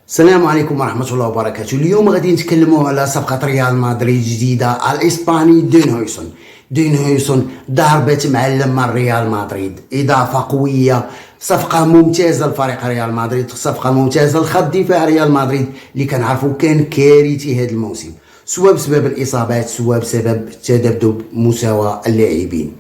السلام عليكم ورحمة الله وبركاته. اليوم غادي نتكلموا على صفقة ريال مدريد جديدة الإسباني دين هويسون. دين هويسون ضربة معلم من ريال مدريد، إضافة قوية، صفقة ممتازة لفريق ريال مدريد، صفقة ممتازة لخط دفاع ريال مدريد اللي كنعرفوا كان كارثي هذا الموسم، سواء بسبب الإصابات سواء بسبب تذبذب مستوى اللاعبين.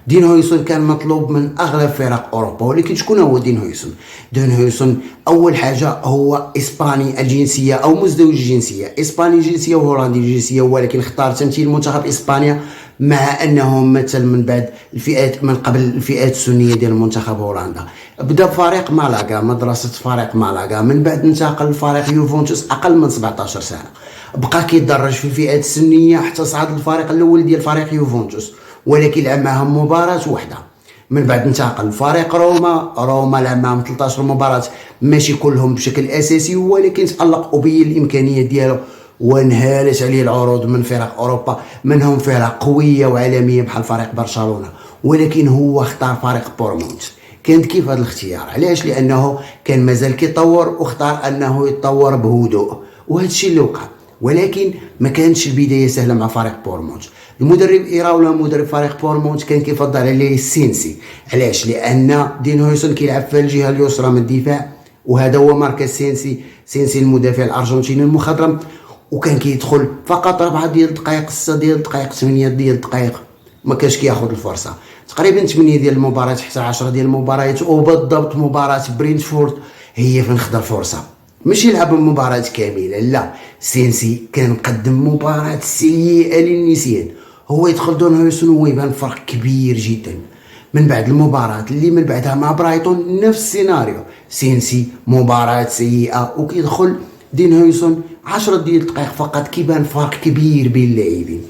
دين هويسون كان مطلوب من اغلب فرق اوروبا، ولكن شكون هو دين هويسون؟ دين هويسون اول حاجه هو اسباني الجنسيه او مزدوج الجنسيه، اسباني جنسيه وهولندي جنسيه، ولكن اختار تمثيل منتخب اسبانيا مع انه مثل من بعد الفئات من قبل الفئات السنيه ديال منتخب هولندا. بدا فريق مالاغا، مدرسه فريق مالاغا، من بعد انتقل لفريق يوفنتوس اقل من 17 سنه، بقى كيدرج في الفئات السنيه حتى صعد الفريق الاول ديال فريق يوفنتوس، ولكن لعب معهم مباراة واحدة. من بعد انتقل لفريق روما لعب معهم 13 مباراة، ماشي كلهم بشكل اساسي، ولكن تألق وبين الامكانيات ديالو وانهالت عليه العروض من فرق اوروبا، منهم فرق قوية وعالمية بحال فريق برشلونة، ولكن هو اختار فريق بورمونت. كانت كيف هذا الاختيار؟ علاش؟ لانه كان مازال كيطور واختار انه يتطور بهدوء، وهذا الشيء اللي وقع. ولكن ما كانتش البدايه سهله مع فريق بورمونت. المدرب ايراولا مدرب فريق بورمونت كان كيفضل عليه السينسي. علاش؟ لان دين هويسون كيلعب في الجهه اليسرى من الدفاع، وهذا هو مركز سينسي المدافع الارجنتيني المخضرم، وكان كيدخل فقط 4 ديال الدقائق، 6 ديال الدقائق، 8 ديال الدقائق، ما كانش كياخذ الفرصه. تقريبا 8 ديال المباريات حتى 10 ديال المباريات، وبالضبط مباراه برينتفورد هي فين خدا الفرصه، ماشي لعب مباراة كاملة، لا. سينسي كان قدم مباراة سيئة للنسيان. هو يدخل دون هويسون ويبان فرق كبير جدا. من بعد المباراة اللي من بعدها مع برايتون نفس السيناريو، سينسي مباراة سيئة، وكيدخل دين هويسون 10 ديال الدقائق فقط، كيبان فرق كبير بين اللاعبين.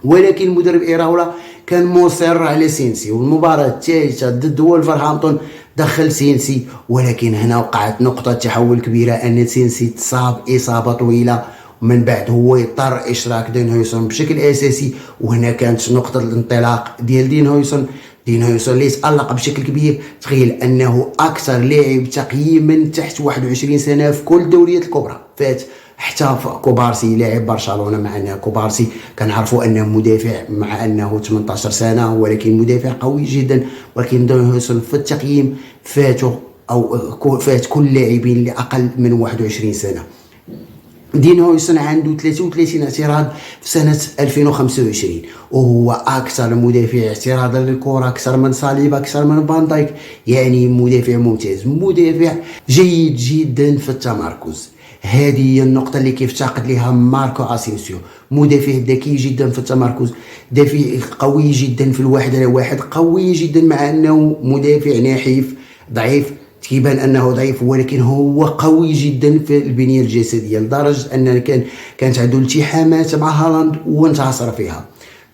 ولكن المدرب ايراولا كان مصر على سينسي، والمباراة الثالثة ضد وولفرهامبتون دخل سينسي، ولكن هنا وقعت نقطة تحول كبيرة، أن سينسي تصاب إصابة طويلة، ومن بعد هو يضطر إشراك دين هويسون بشكل أساسي، وهنا كانت نقطة الانطلاق ديال دين هويسون. دين هويسون اللي تألق بشكل كبير، تخيل أنه أكثر لاعب تقييما تحت 21 سنة في كل الدوريات الكبرى، فات حتى كوبارسي لاعب برشلونه، مع ان كوبارسي كنعرفوا انه مدافع مع انه 18 سنه، ولكن مدافع قوي جدا، ولكن دين هويسون في التقييم فات كل اللاعبين اللي اقل من 21 سنه. دين هويسون عنده 33 اعتراض في سنة 2025، وهو أكثر مدافع اعتراضا للكرة، أكثر من صليبا، أكثر من فان دايك، يعني مدافع ممتاز، مدافع جيد جدا في التمركز. هذه هي النقطة اللي كيفتقد لها ماركو اسينسيو، مدافع ذكي جدا في التمركز، دافع قوي جدا في الواحد على واحد، قوي جدا مع أنه مدافع نحيف ضعيف، تيبان انه ضعيف، ولكن هو قوي جدا في البنيه الجسديه، لدرجه ان كانت عنده التحامات مع هالاند وانتصر فيها.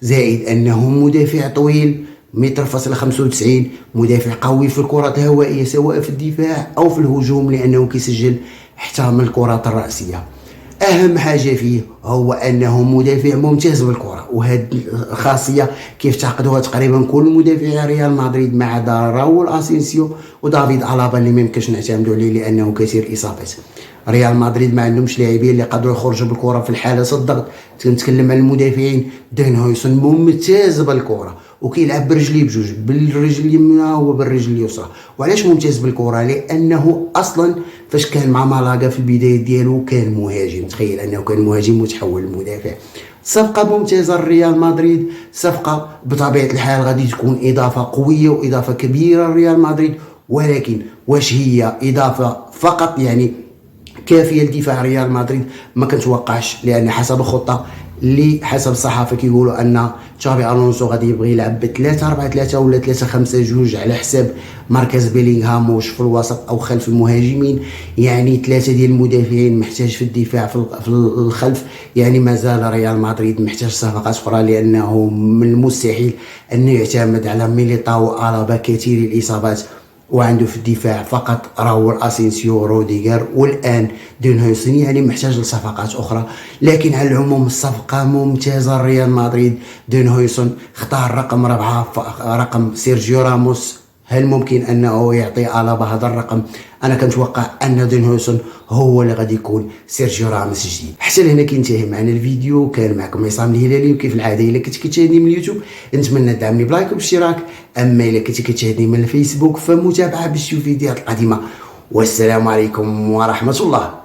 زائد انه مدافع طويل 1.95 متر، مدافع قوي في الكرات الهوائيه سواء في الدفاع او في الهجوم، لانه كيسجل حتى من الكرات الراسيه. اهم حاجه فيه هو انه مدافع ممتاز بالكره، وهذه الخاصيه كيفتقدوها تقريبا كل مدافع ريال مدريد ما عدا راول اسينسيو ودافيد الابا اللي ما يمكنش نعتمدوا عليه لانه كثير اصابات. ريال مدريد ما عندهمش لاعبين اللي قادروا يخرجوا بالكره في الحاله الضغط. تنتكلم عن المدافعين، دين هويسون ممتاز بالكره وكيلعب برجليه بجوج، بالرجل اليمنى وبالرجل اليسرى. وعلاش ممتاز بالكره؟ لانه اصلا فاش كان مع مالاغا في البدايه ديالو كان مهاجم، تخيل انه كان مهاجم وتحول لمدافع. صفقه ممتازه لريال مدريد، صفقه بطبيعه الحال غادي تكون اضافه قويه واضافه كبيره لريال مدريد، ولكن واش هي اضافه فقط يعني كافيه لدفاع ريال مدريد؟ ما كنتوقعش، لان حسب الخطه اللي حسب الصحافه كيقولوا ان تشافي الونسو غادي يبغي يلعب ب 3-4-3 ولا 3-5-2 على حساب مركز بيلينغهام، واش في الوسط او خلف المهاجمين، يعني 3 ديال المدافعين محتاج في الدفاع في الخلف. يعني مازال ريال مدريد محتاج صفقات اخرى، لانه من المستحيل انه يعتمد على ميليتاو وألابا كثير الاصابات، وعنده في الدفاع فقط راول اسينسيو روديغر، والان دين هويسون، يعني محتاج لصفقات اخرى. لكن على العموم الصفقه ممتازه لريال مدريد. دين هويسون اختار رقم 4، رقم سيرجيو راموس. هل ممكن انه يعطي ألابا هذا الرقم انا كنتوقع ان دين هويسون هو اللي غادي يكون سيرجيو راموس جديد. حتى لهنا كينتهي معنا الفيديو. كان معكم عصام الهلالي، وكيف العاده الا كنت كتشاهدني من اليوتيوب نتمنى تدعمني بلايك وباشتراك، اما الا كنت كتشاهدني من الفيسبوك فمتابعه باش تشوف فيديوهات القديمه. والسلام عليكم ورحمه الله.